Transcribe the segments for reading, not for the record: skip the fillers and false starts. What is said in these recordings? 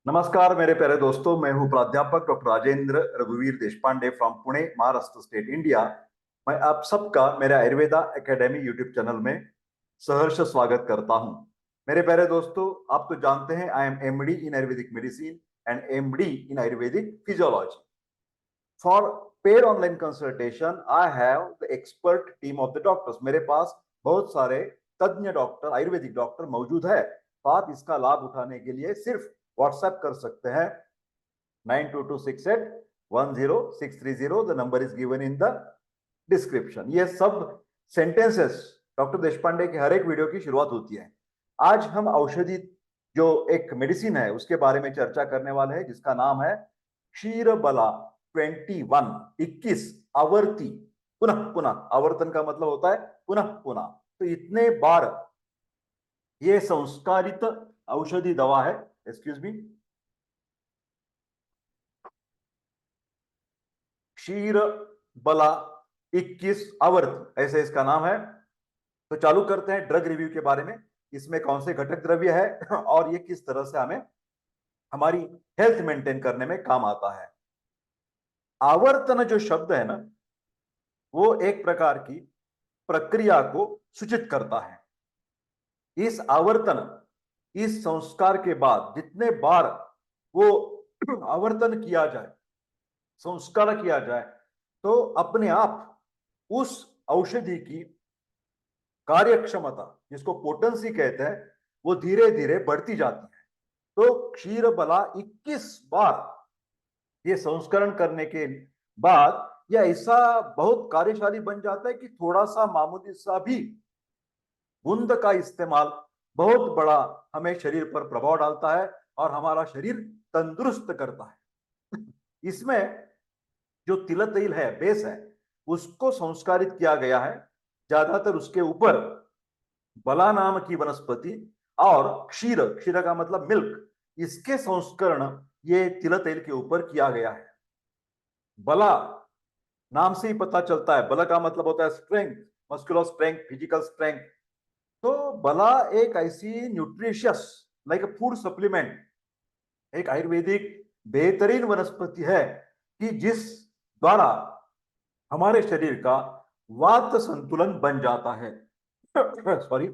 नमस्कार मेरे प्यारे दोस्तों, मैं हूं प्राध्यापक डॉक्टर राजेंद्र रघुवीर Deshpande from Pune, Maharashtra state, India. मैं आप सबका मेरे आयुर्वेदा एकेडमी यूट्यूब चैनल में सहर्ष स्वागत करता हूं। मेरे प्यारे दोस्तों, आप तो जानते हैं I am MD in Ayurvedic medicine and MD in Ayurvedic physiology. For paid online consultation I have the expert team of the doctors. मेरे पास बहुत सारे तज्ञ डॉक्टर, आयुर्वेदिक डॉक्टर मौजूद है। तो आप इसका लाभ उठाने के लिए सिर्फ व्हाट्सएप कर सकते हैं 9226810630। The number is given in the description. ये सब सेंटेंसेस डॉक्टर देशपांडे के हर एक वीडियो की शुरुआत होती है। आज हम औषधि, जो एक मेडिसिन है, उसके बारे में चर्चा करने वाले हैं, जिसका नाम है क्षीरबला 21 आवर्ती। पुनः पुनः, आवर्तन का मतलब होता है पुनः पुनः। तो इतने बार ये संस्कारित औषधि दवा है, एक्सक्यूज मी, क्षीर बला 21 आवर्त, ऐसे इसका नाम है। तो चालू करते हैं ड्रग रिव्यू के बारे में। इसमें कौन से घटक द्रव्य है और ये किस तरह से हमें हमारी हेल्थ मेंटेन करने में काम आता है। आवर्तन जो शब्द है ना, वो एक प्रकार की प्रक्रिया को सूचित करता है। इस आवर्तन, इस संस्कार के बाद जितने बार वो आवर्तन किया जाए, संस्कार किया जाए, तो अपने आप उस औषधि की कार्यक्षमता, जिसको पोटेंसी कहते हैं, वो धीरे धीरे बढ़ती जाती है। तो क्षीर बला 21 बार ये संस्करण करने के बाद यह ऐसा बहुत कार्यशाली बन जाता है कि थोड़ा सा मामूली सा भी बूंद का इस्तेमाल बहुत बड़ा हमें शरीर पर प्रभाव डालता है और हमारा शरीर तंदुरुस्त करता है। इसमें जो तिल तेल है, बेस है, उसको संस्कारित किया गया है। ज्यादातर उसके ऊपर बला नाम की वनस्पति और क्षीर, क्षीर का मतलब मिल्क, इसके संस्करण ये तिल तेल के ऊपर किया गया है। बला नाम से ही पता चलता है, बला का मतलब होता है strength, muscular strength, physical strength. तो बला एक ऐसी न्यूट्रिशियस, लाइक फूड सप्लीमेंट, एक आयुर्वेदिक बेहतरीन वनस्पति है कि जिस द्वारा हमारे शरीर का वात संतुलन बन जाता है। सॉरी,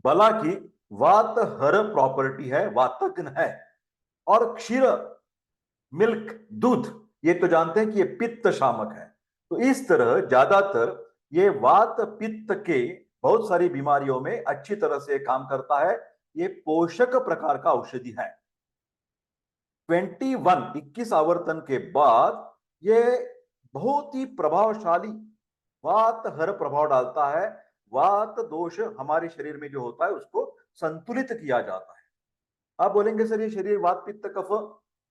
बला की वात हर प्रॉपर्टी है, वातग्न है। और क्षीर, मिल्क, दूध, ये तो जानते हैं कि ये पित्त शामक है। तो इस तरह ज्यादातर ये वात पित्त के बहुत सारी बीमारियों में अच्छी तरह से काम करता है। ये पोषक प्रकार का औषधि है। 21 आवर्तन के बाद ये बहुत ही प्रभावशाली वात हर प्रभाव डालता है। वात दोष हमारे शरीर में जो होता है उसको संतुलित किया जाता है। आप बोलेंगे सर ये शरीर वात पित्त कफ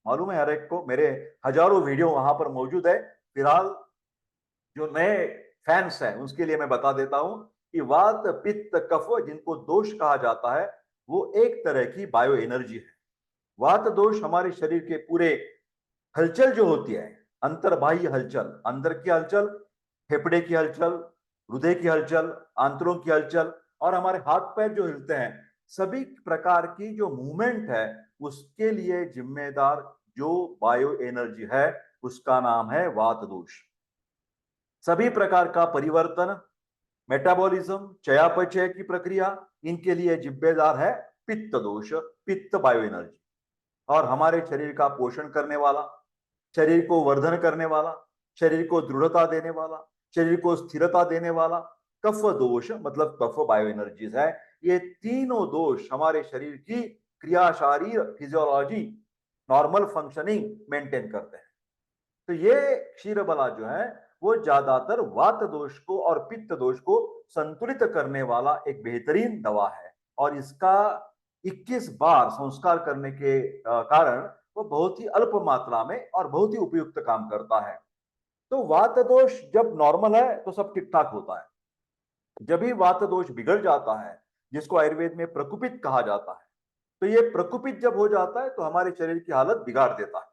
मालूम है हर एक को, मेरे हजारों वीडियो वहां पर मौजूद है। फिलहाल जो नए फैंस हैं उसके लिए मैं बता देता हूं कि वात पित्त कफ, जिनको दोष कहा जाता है, वो एक तरह की बायो एनर्जी है। वात दोष हमारे शरीर के पूरे हलचल जो होती है, अंतर्बाह्य हलचल, अंदर की हलचल, फेफड़े की हलचल, हृदय की हलचल, आंतरों की हलचल और हमारे हाथ पैर जो हिलते हैं, सभी प्रकार की जो मूवमेंट है, उसके लिए जिम्मेदार जो बायो एनर्जी है, उसका नाम है वात दोष। सभी प्रकार का परिवर्तन, मेटाबॉलिज्म, चयापचय की प्रक्रिया, इनके लिए जिम्मेदार है पित्त दोष, पित्त बायो एनर्जी। और हमारे शरीर का पोषण करने वाला, शरीर को वर्धन करने वाला, शरीर को दृढ़ता देने वाला, शरीर को स्थिरता देने वाला कफ दोष, मतलब कफ बायो एनर्जीज है। ये तीनों दोष हमारे शरीर की क्रियाशारीर फिजियोलॉजी, नॉर्मल फंक्शनिंग मेंटेन करते हैं। तो ये क्षीरबला जो है वो ज्यादातर वात दोष को और पित्त दोष को संतुलित करने वाला एक बेहतरीन दवा है। और इसका 21 बार संस्कार करने के कारण वो बहुत ही अल्प मात्रा में और बहुत ही उपयुक्त काम करता है। तो वात दोष जब नॉर्मल है तो सब ठीक ठाक होता है। जब भी वात दोष बिगड़ जाता है, जिसको आयुर्वेद में प्रकुपित कहा जाता है, तो ये प्रकुपित जब हो जाता है तो हमारे शरीर की हालत बिगाड़ देता है।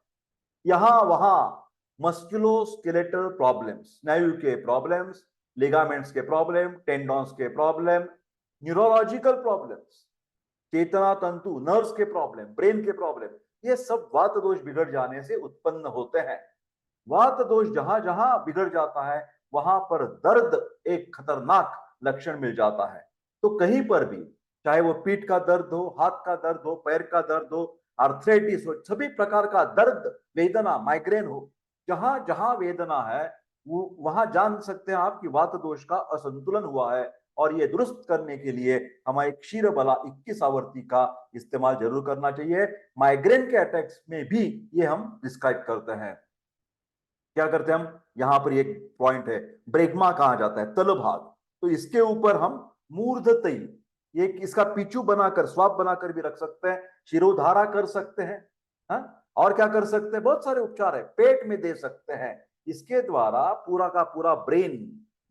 यहां वहां मस्कुलोस्केलेटल प्रॉब्लम्स, स्नायु के प्रॉब्लम्स, लिगामेंट्स के प्रॉब्लम, टेंडॉन्स के प्रॉब्लम, न्यूरोलॉजिकल प्रॉब्लम्स, चेतना तंतु, नर्व्स के प्रॉब्लम, ब्रेन के प्रॉब्लम, ये सब वात दोष बिगड़ जाने से उत्पन्न होते हैं। वात दोष जहां जहां बिगड़ जाता है वहां पर दर्द एक खतरनाक लक्षण मिल जाता है। तो कहीं पर भी, चाहे वो पीठ का दर्द हो, हाथ का दर्द हो, पैर का दर्द हो, आर्थराइटिस हो, सभी प्रकार का दर्द, वेदना, माइग्रेन हो, जहां जहां वेदना है वो वहां जान सकते हैं आप कि वात दोष का असंतुलन हुआ है। और ये दुरुस्त करने के लिए हमारे क्षीर बला 21 आवर्ती का इस्तेमाल जरूर करना चाहिए। माइग्रेन के अटैक्स में भी ये हम डिस्क्राइब करते हैं। क्या करते हैं हम, यहां पर एक पॉइंट है, ब्रेगमा कहा जाता है, तल भाग। तो इसके ऊपर हम मूर्धतई, ये इसका पिचू बनाकर, स्वाप बनाकर भी रख सकते हैं, शिरोधारा कर सकते हैं। हा? और क्या कर सकते हैं, बहुत सारे उपचार है, पेट में दे सकते हैं। इसके द्वारा पूरा का पूरा ब्रेन,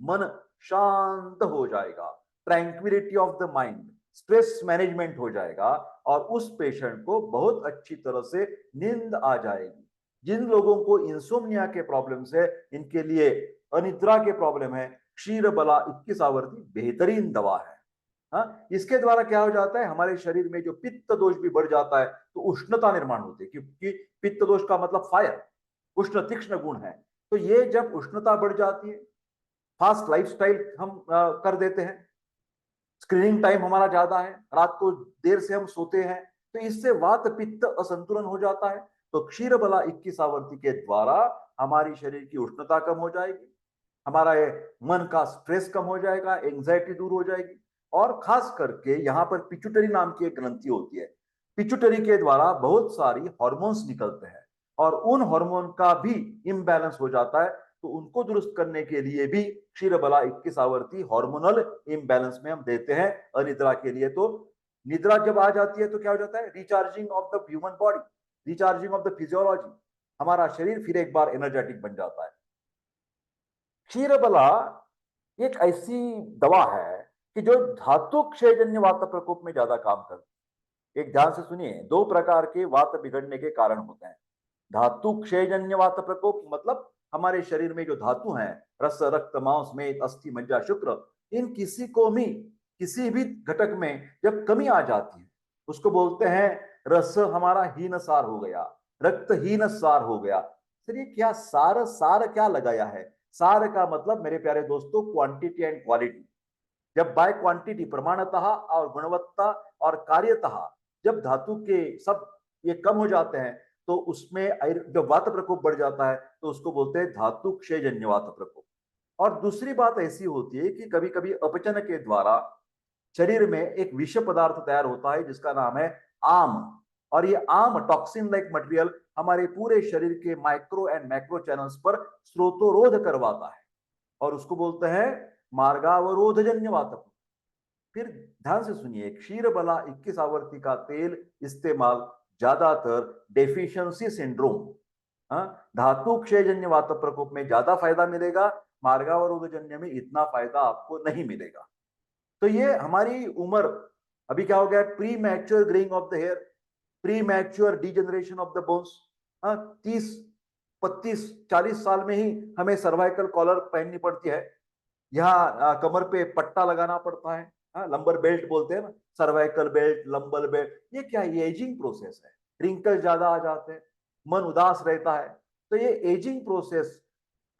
मन शांत हो जाएगा, tranquillity of the mind, stress management हो जाएगा और उस पेशेंट को बहुत अच्छी तरह से नींद आ जाएगी। जिन लोगों को इंसोम्निया के प्रॉब्लम्स है, इनके लिए अनिद्रा के प्रॉब्लम है, क्षीर बला 21 आवर्ती बेहतरीन दवा है। हाँ, इसके द्वारा क्या हो जाता है, हमारे शरीर में जो पित्त दोष भी बढ़ जाता है तो उष्णता निर्माण होती है, क्योंकि पित्त दोष का मतलब फायर, उष्ण तीक्ष्ण गुण है। तो ये जब उष्णता बढ़ जाती है, फास्ट लाइफस्टाइल हम कर देते हैं, स्क्रीनिंग टाइम हमारा ज्यादा है, रात को देर से हम सोते हैं, तो इससे वात पित्त असंतुलन हो जाता है। तो क्षीर बला 21 आवर्ती के द्वारा हमारी शरीर की उष्णता कम हो जाएगी, हमारा मन का स्ट्रेस कम हो जाएगा, एंजाइटी दूर हो जाएगी। और खास करके यहाँ पर पिट्यूटरी नाम की एक ग्रंथि होती है, पिट्यूटरी के द्वारा बहुत सारी हॉर्मोन्स निकलते हैं और उन हार्मोन का भी इम्बैलेंस हो जाता है। तो उनको दुरुस्त करने के लिए भी क्षीर बला 21 आवर्ती हार्मोनल इम्बैलेंस में हम देते हैं अनिद्रा के लिए। तो निद्रा जब आ जाती है तो क्या हो जाता है, recharging of the human body, recharging of the physiology, हमारा शरीर फिर एक बार एनर्जेटिक बन जाता है। क्षीर बला एक ऐसी दवा है कि जो धातु क्षयजन्य वात प्रकोप में ज्यादा काम करती है। एक ध्यान से सुनिए, दो प्रकार के वात बिगड़ने के कारण होते हैं। धातु क्षयजन्य वात प्रकोप मतलब हमारे शरीर में जो धातु हैं, रस, रक्त, मांस, मेद, अस्थि, मज्जा, शुक्र, इन किसी को भी, किसी भी घटक में जब कमी आ जाती है उसको बोलते हैं रस हमारा हीनसार हो गया, रक्त हीनसार हो गया। सर ये क्या सार, सार क्या लगाया है, सार का मतलब मेरे प्यारे दोस्तों क्वांटिटी एंड क्वालिटी। जब बाय क्वांटिटी, प्रमाणतः और गुणवत्ता और कार्यतः जब धातु के सब ये कम हो जाते हैं तो उसमें जब वात प्रकोप बढ़ जाता है तो उसको बोलते हैं धातु क्षयजन्य वात प्रकोप। और दूसरी बात ऐसी होती है कि कभी कभी अपचन के द्वारा शरीर में एक विष पदार्थ तैयार होता है जिसका नाम है आम। और ये आम टॉक्सिन लाइक मटेरियल हमारे पूरे शरीर के माइक्रो एंड मैक्रो चैनल्स पर स्रोतोरोध करवाता है और उसको बोलते हैं मार्गावरोधजन्य वात। फिर ध्यान से सुनिए, क्षीर बला 21 आवर्ती का तेल इस्तेमाल ज्यादातर डेफिशिएंसी सिंड्रोम, धातु क्षयजन्य वात प्रकोप में ज्यादा फायदा मिलेगा, मार्गावरोधजन्य में इतना फायदा आपको नहीं मिलेगा। तो ये हमारी उम्र अभी क्या हो गया, premature greying of the hair, premature degeneration of the bones. 30, 35, 40 साल में ही हमें सर्वाइकल कॉलर पहननी पड़ती है, यहाँ कमर पे पट्टा लगाना पड़ता है, लंबर बेल्ट बोलते हैं ना, सर्वाइकल बेल्ट, लंबर बेल्ट। ये क्या है, ये एजिंग प्रोसेस है, रिंकल ज्यादा आ जाते हैं, मन उदास रहता है। तो ये एजिंग प्रोसेस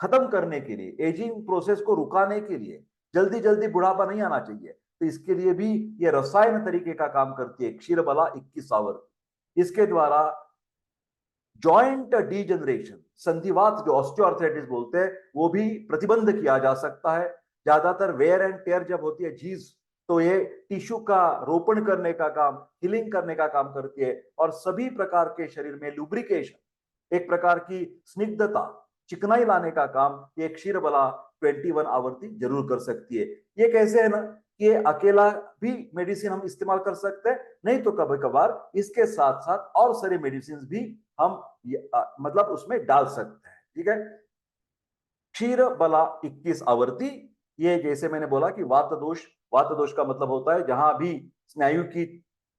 खत्म करने के लिए, एजिंग प्रोसेस को रुकाने के लिए, जल्दी जल्दी बुढ़ापा नहीं आना चाहिए, तो इसके लिए भी ये रसायन तरीके का काम करती है क्षीर बला 21 आवर्ती। इसके द्वारा जॉइंट डीजनरेशन, संधिवात जो ऑस्टियोआर्थराइटिस बोलते हैं, वो भी प्रतिबंध किया जा सकता है। ज्यादातर वेयर एंड टेयर जब होती है जीज, तो ये टिश्यू का रोपण करने का काम, हीलिंग करने का काम करती है और सभी प्रकार के शरीर में लुब्रिकेशन, एक प्रकार की स्निग्धता, चिकनाई लाने का काम ये क्षीर बला 21 आवर्ती जरूर कर सकती है। ये कैसे है ना, ये अकेला भी मेडिसिन हम इस्तेमाल कर सकते हैं, नहीं तो कभी कभार इसके साथ साथ और सारे मेडिसिन भी हम मतलब उसमें डाल सकते हैं। ठीक है, क्षीर बला 21 आवर्ती, ये जैसे मैंने बोला कि वात दोष, वात दोष का मतलब होता है जहां भी स्नायु की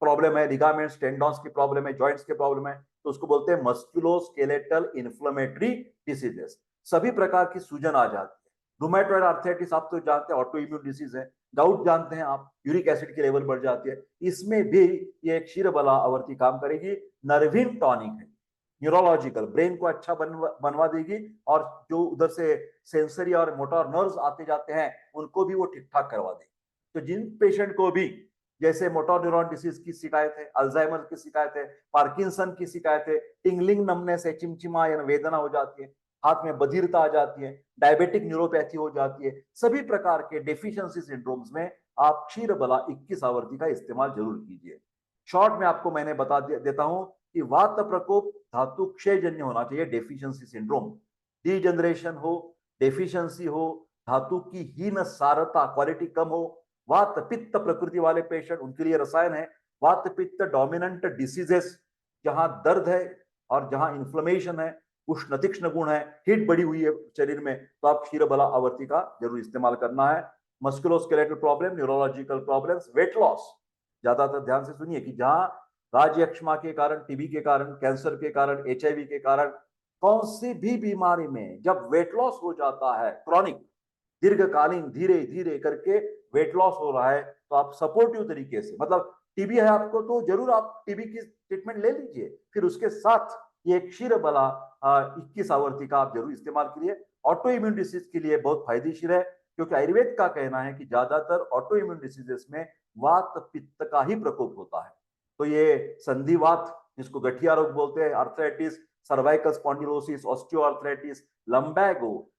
प्रॉब्लम है, लिगामेंट्स, टेंडॉन्स की प्रॉब्लम है, जॉइंट्स के प्रॉब्लम है, तो उसको बोलते हैं मस्कुलोस्केलेटल इन्फ्लेमेटरी डिसीजेस। सभी प्रकार की सूजन आ जाती है, रूमेटॉइड आर्थराइटिस आप तो जानते हैं ऑटो इम्यून डिसीज है, गाउट जानते हैं आप, यूरिक एसिड की लेवल बढ़ जाती है, इसमें भी ये क्षीरबला आवर्ती काम करेगी। नर्विन टॉनिक है, न्यूरोलॉजिकल, ब्रेन को अच्छा बनवा देगी, और जो उधर से सेंसरी और मोटर नर्व्स आते जाते हैं उनको भी वो ठीक ठाक करवा देगी। तो जिन पेशेंट को भी जैसे मोटर न्यूरॉन डिसीज की शिकायत है, अल्जाइमर की शिकायत है, पार्किंसन की शिकायत है, टिंगलिंग नमनेस है, चिमचिमा या वेदना हो जाती है, हाथ में बधिरता आ जाती है, डायबिटिक न्यूरोपैथी हो जाती है, सभी प्रकार के डेफिशिएंसी सिंड्रोम्स में आप क्षीरबला 21 आवर्ती का इस्तेमाल जरूर कीजिए। शॉर्ट में आपको मैंने बता देता हूं कि वात प्रकोप धातु क्षय जन्य होना चाहिए, डेफिशिएंसी सिंड्रोम, डीजनरेशन हो, डेफिशिएंसी हो, धातु की हीन सारता, क्वालिटी कम हो, वात पित्त प्रकृति वाले पेशेंट, उनके लिए रसायन है वात पित्त डोमिनेंट डिसीजेस, जहां दर्द है और जहां इन्फ्लेमेशन है, उष्ण तीक्ष्ण गुण है, हीट बढ़ी हुई है शरीर में, तो आप क्षीरबला आवर्ती का जरूर इस्तेमाल करना है। Musculoskeletal problem, neurological problems, weight loss, ज्यादातर ध्यान से सुनिए कि जहां राजयक्ष्मा के कारण, टीबी के कारण, कैंसर के कारण, एचआईवी के कारण, कौन सी भी बीमारी में जब वेट लॉस हो जाता है, क्रॉनिक दीर्घकालीन धीरे धीरे करके वेट लॉस हो रहा है, तो आप सपोर्टिव तरीके से, मतलब टीबी है आपको तो जरूर आप टीबी की ट्रीटमेंट ले लीजिए, फिर उसके साथ ये क्षीरबला 21 आवर्ती का आप जरूर इस्तेमाल कीजिए। ऑटो इम्यून डिसीज के लिए बहुत फायदेशीर है, क्योंकि आयुर्वेद का कहना है कि ज्यादातर ऑटो इम्यून डिसीजेस में वात पित्त का ही प्रकोप होता है। तो ये संधिवात, जिसको गठिया रोग बोलते हैं, आर्थराइटिस, सर्वाइकल स्पॉन्डिलोसिस, ऑस्टियोआर्थराइटिस, लंबैगो,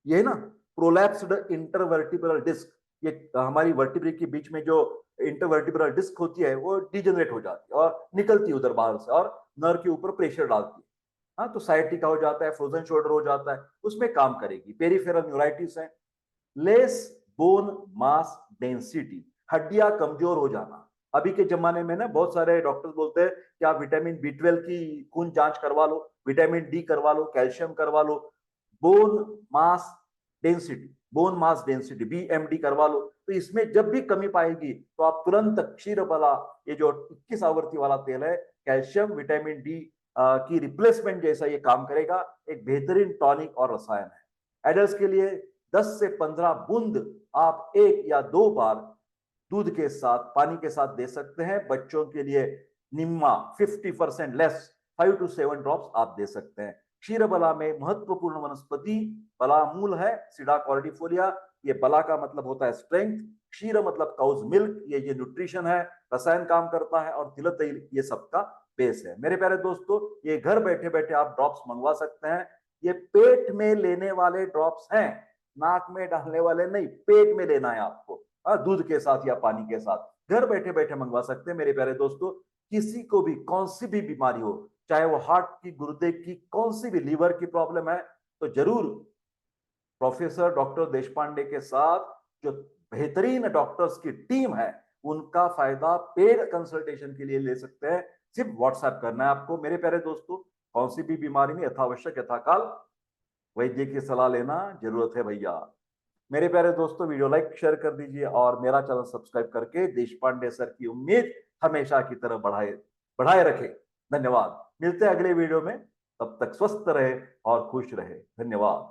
ये ना प्रोलैप्स्ड इंटरवर्टिब्रल डिस्क, ये हमारी वर्टिब्रे के बीच में जो इंटरवर्टिब्रल डिस्क होती है वो डिजेनरेट हो जाती है और निकलती है उधर बाहर से, और नर्व के ऊपर प्रेशर डालती है। हाँ, तो साइटिका हो जाता है, फ्रोजन शोल्डर हो जाता है, उसमें काम करेगी। पेरिफेरल न्यूराइटिस है, लेस बोन मास डेंसिटी, हड्डियां कमजोर हो जाना। अभी के जमाने में ना बहुत सारे डॉक्टर्स बोलते हैं कि आप विटामिन बी 12 की खून जांच करवा लो, विटामिन डी करवा लो, कैल्शियम करवा लो, bone mass density, bone mass density BMD करवा लो। तो इसमें जब भी कमी पाएगी तो आप तुरंत क्षीरबला, ये जो 21 आवर्ती वाला तेल है, कैल्शियम विटामिन डी की रिप्लेसमेंट जैसा ये काम करेगा, एक बेहतरीन टॉनिक और रसायन है। एडल्ट के लिए 10 से 15 बूंद आप 1 या 2 बार दूध के साथ, पानी के साथ दे सकते हैं। बच्चों के लिए निम्मा 50% लेस, 5 to 7 ड्रॉप्स आप दे सकते हैं। क्षीरबला में महत्वपूर्ण वनस्पति बलामूल है, सीडा कॉर्डिफोलिया। ये बला का मतलब होता है स्ट्रेंथ, क्षीर मतलब काउज मिल्क, ये न्यूट्रिशन है, रसायन काम करता है, और तिल तेल ये सबका बेस है। मेरे प्यारे दोस्तों, ये घर बैठे बैठे आप ड्रॉप्स मंगवा सकते हैं। ये पेट में लेने वाले ड्रॉप्स हैं, नाक में डालने वाले नहीं, पेट में लेना है आपको, दूध के साथ या पानी के साथ। घर बैठे बैठे मंगवा सकते हैं मेरे प्यारे दोस्तों। किसी को भी कौन सी भी बीमारी हो, चाहे वो हार्ट की, गुर्दे की, कौन सी भी लीवर की प्रॉब्लम है, तो जरूर प्रोफेसर डॉक्टर देशपांडे के साथ जो बेहतरीन डॉक्टर्स की टीम है, उनका फायदा पेड कंसल्टेशन के लिए ले सकते हैं। सिर्फ व्हाट्सएप करना है आपको मेरे प्यारे दोस्तों। कौन सी भी बीमारी में यथावश्यक यथाकाल वैद्य की सलाह लेना जरूरत है भैया। मेरे प्यारे दोस्तों, वीडियो लाइक शेयर कर दीजिए और मेरा चैनल सब्सक्राइब करके देशपांडे सर की उम्मीद हमेशा की तरह बढ़ाए बढ़ाए रखे। धन्यवाद। मिलते हैं अगले वीडियो में, तब तक स्वस्थ रहे और खुश रहे। धन्यवाद।